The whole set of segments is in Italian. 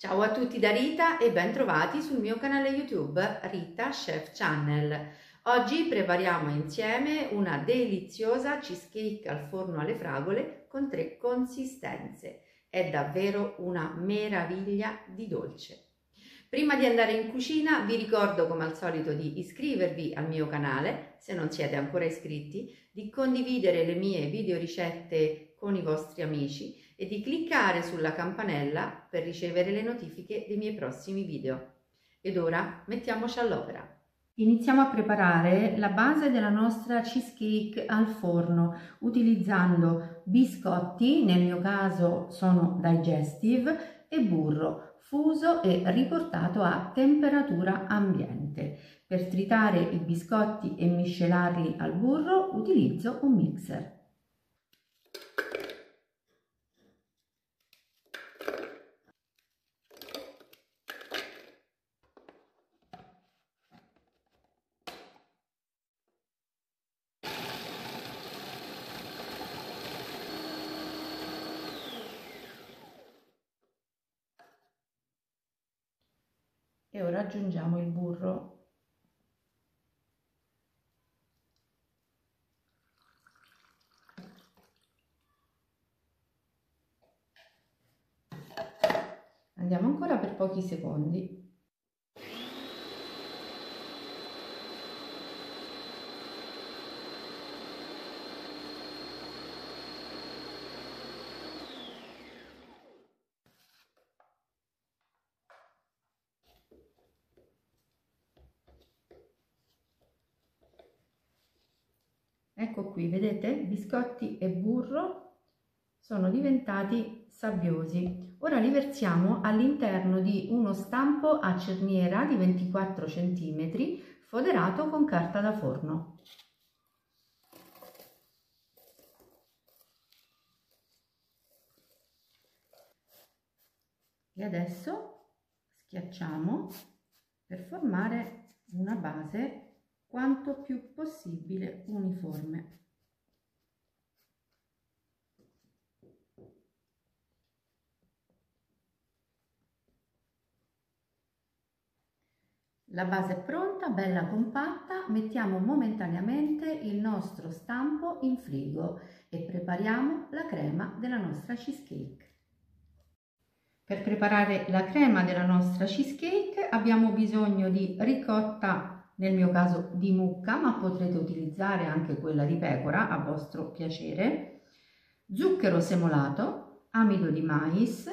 Ciao a tutti da Rita e ben trovati sul mio canale YouTube Rita Chef Channel. Oggi prepariamo insieme una deliziosa cheesecake al forno alle fragole con 3 consistenze. È davvero una meraviglia di dolce. Prima di andare in cucina vi ricordo come al solito di iscrivervi al mio canale se non siete ancora iscritti, di condividere le mie video ricette con i vostri amici e di cliccare sulla campanella per ricevere le notifiche dei miei prossimi video. Ed ora mettiamoci all'opera. Iniziamo a preparare la base della nostra cheesecake al forno utilizzando biscotti, nel mio caso sono digestive, e burro fuso e riportato a temperatura ambiente. Per tritare i biscotti e miscelarli al burro utilizzo un mixer. E ora aggiungiamo il burro. Andiamo ancora per pochi secondi. Ecco qui, vedete? Biscotti e burro sono diventati sabbiosi. Ora li versiamo all'interno di uno stampo a cerniera di 24 cm foderato con carta da forno. E adesso schiacciamo per formare una base quanto più possibile uniforme. La base è pronta, bella compatta, mettiamo momentaneamente il nostro stampo in frigo e prepariamo la crema della nostra cheesecake. Per preparare la crema della nostra cheesecake abbiamo bisogno di ricotta, nel mio caso di mucca, ma potrete utilizzare anche quella di pecora a vostro piacere, zucchero semolato, amido di mais,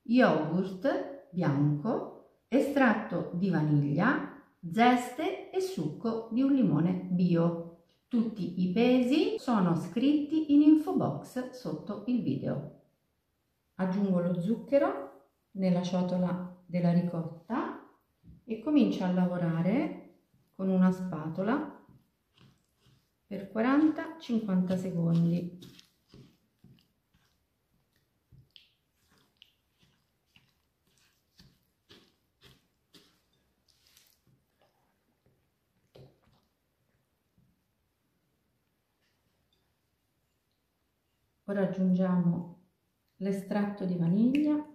yogurt bianco, estratto di vaniglia, zeste e succo di un limone bio. Tutti i pesi sono scritti in info box sotto il video. Aggiungo lo zucchero nella ciotola della ricotta e comincio a lavorare con una spatola per 40-50 secondi. Ora aggiungiamo l'estratto di vaniglia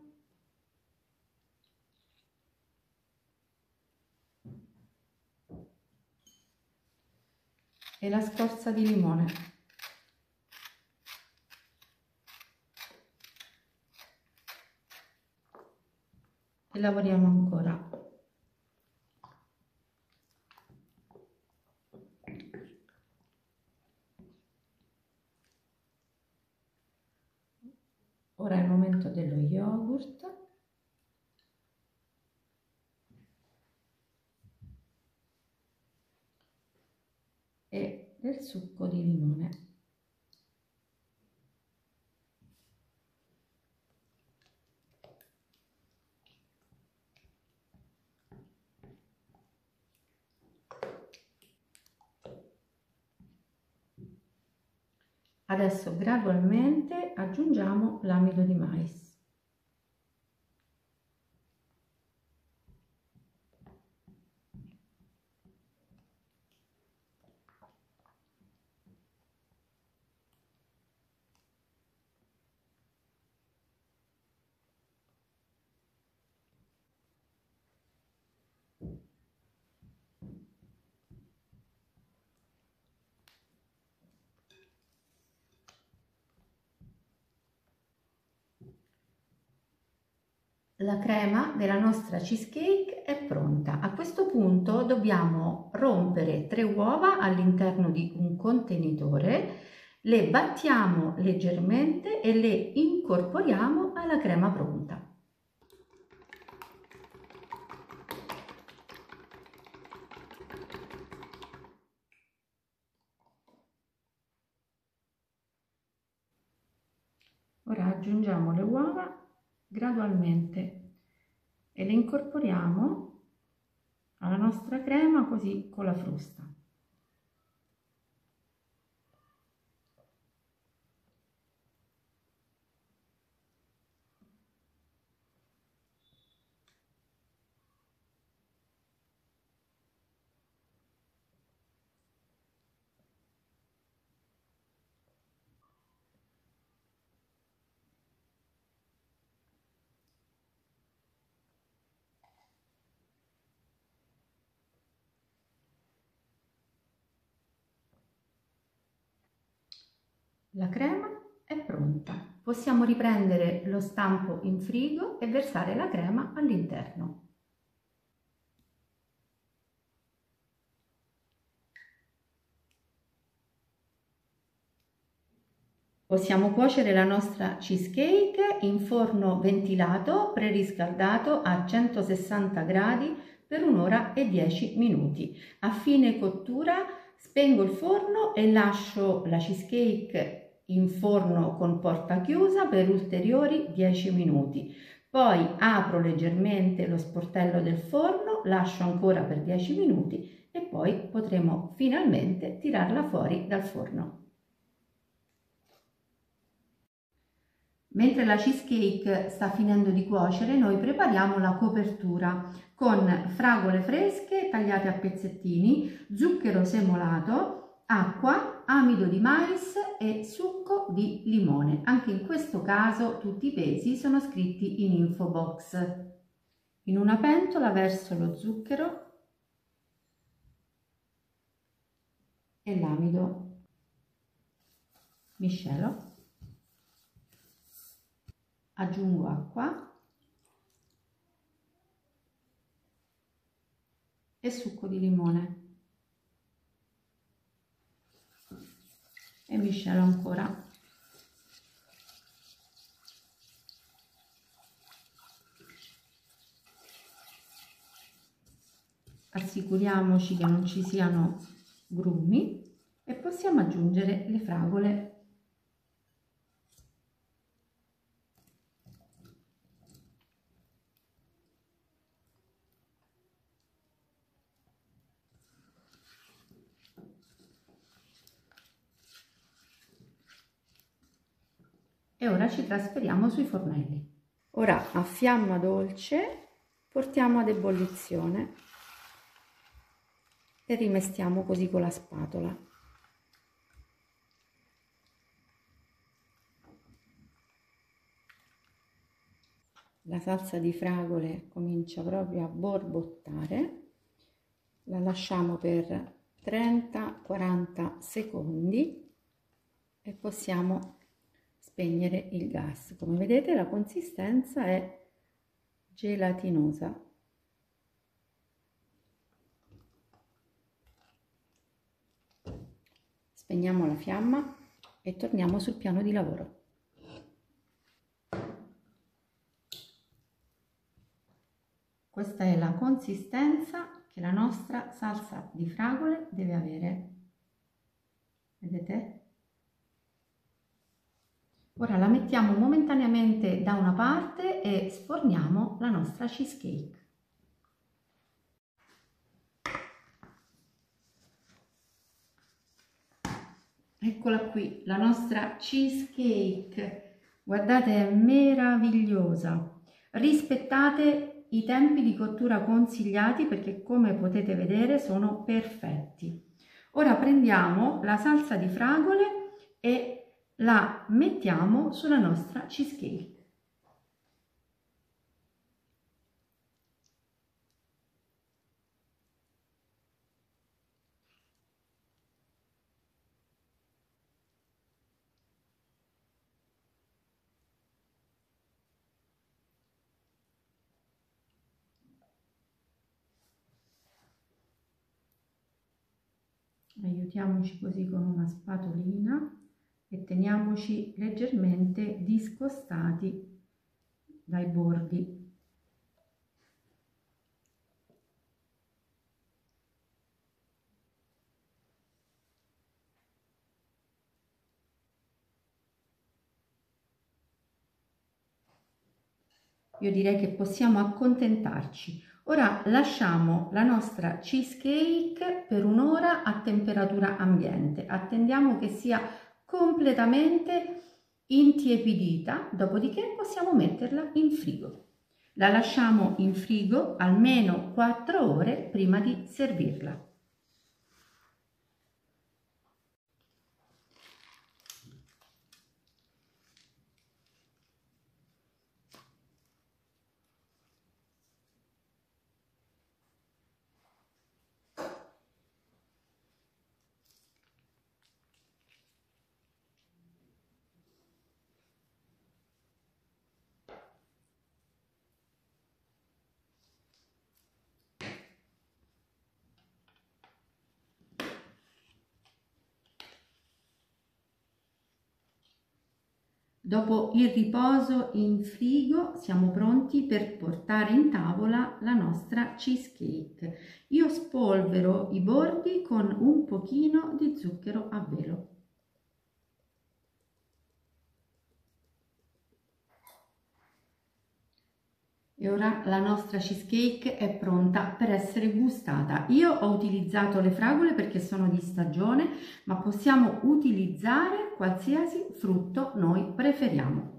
e la scorza di limone. E lavoriamo ancora. Ora è il momento dello yogurt. E del succo di limone. Adesso gradualmente aggiungiamo l'amido di mais. La crema della nostra cheesecake è pronta. A questo punto dobbiamo rompere 3 uova all'interno di un contenitore, le battiamo leggermente e le incorporiamo alla crema pronta. Ora aggiungiamo le uova gradualmente e le incorporiamo alla nostra crema così con la frusta. La crema è pronta. Possiamo riprendere lo stampo in frigo e versare la crema all'interno. Possiamo cuocere la nostra cheesecake in forno ventilato preriscaldato a 160 gradi per 1 ora e 10 minuti. A fine cottura spengo il forno e lascio la cheesecake in forno con porta chiusa per ulteriori 10 minuti. Poi apro leggermente lo sportello del forno, lascio ancora per 10 minuti e poi potremo finalmente tirarla fuori dal forno. Mentre la cheesecake sta finendo di cuocere, noi prepariamo la copertura con fragole fresche tagliate a pezzettini, zucchero semolato, acqua, amido di mais e succo di limone. Anche in questo caso tutti i pesi sono scritti in info box. In una pentola verso lo zucchero e l'amido, miscelo. Aggiungo acqua e succo di limone e miscelo ancora. Assicuriamoci che non ci siano grumi e possiamo aggiungere le fragole. E ora ci trasferiamo sui fornelli. Ora a fiamma dolce portiamo ad ebollizione e rimestiamo così con la spatola. La salsa di fragole comincia proprio a borbottare, la lasciamo per 30-40 secondi e possiamo spegnere il gas. Come vedete la consistenza è gelatinosa. Spegniamo la fiamma e torniamo sul piano di lavoro. Questa è la consistenza che la nostra salsa di fragole deve avere. Vedete? Ora la mettiamo momentaneamente da una parte e sforniamo la nostra cheesecake. Eccola qui, la nostra cheesecake. Guardate, è meravigliosa. Rispettate i tempi di cottura consigliati perché, come potete vedere, sono perfetti. Ora prendiamo la salsa di fragole e la mettiamo sulla nostra cheesecake. Aiutiamoci così con una spatolina e teniamoci leggermente discostati dai bordi. Io direi che possiamo accontentarci. Ora lasciamo la nostra cheesecake per un'ora a temperatura ambiente. Attendiamo che sia completamente intiepidita, dopodiché possiamo metterla in frigo. La lasciamo in frigo almeno 4 ore prima di servirla. Dopo il riposo in frigo siamo pronti per portare in tavola la nostra cheesecake. Io spolvero i bordi con un pochino di zucchero a velo. E ora la nostra cheesecake è pronta per essere gustata. Io ho utilizzato le fragole perché sono di stagione, ma possiamo utilizzare qualsiasi frutto noi preferiamo.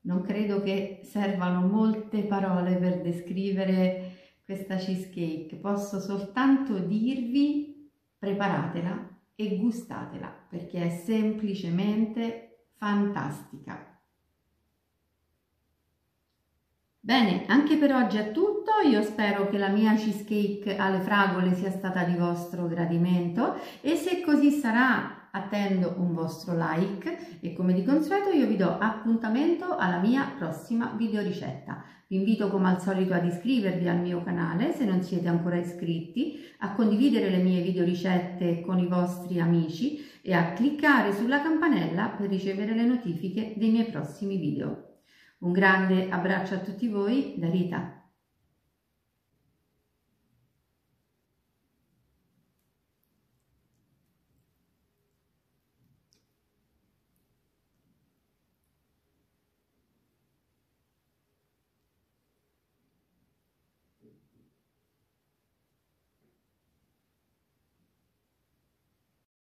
Non credo che servano molte parole per descrivere questa cheesecake. Posso soltanto dirvi: preparatela e gustatela perché è semplicemente fantastica. Bene, anche per oggi è tutto. Io spero che la mia cheesecake alle fragole sia stata di vostro gradimento e se così sarà attendo un vostro like e come di consueto io vi do appuntamento alla mia prossima videoricetta. Vi invito come al solito ad iscrivervi al mio canale se non siete ancora iscritti, a condividere le mie videoricette con i vostri amici e a cliccare sulla campanella per ricevere le notifiche dei miei prossimi video. Un grande abbraccio a tutti voi da Rita.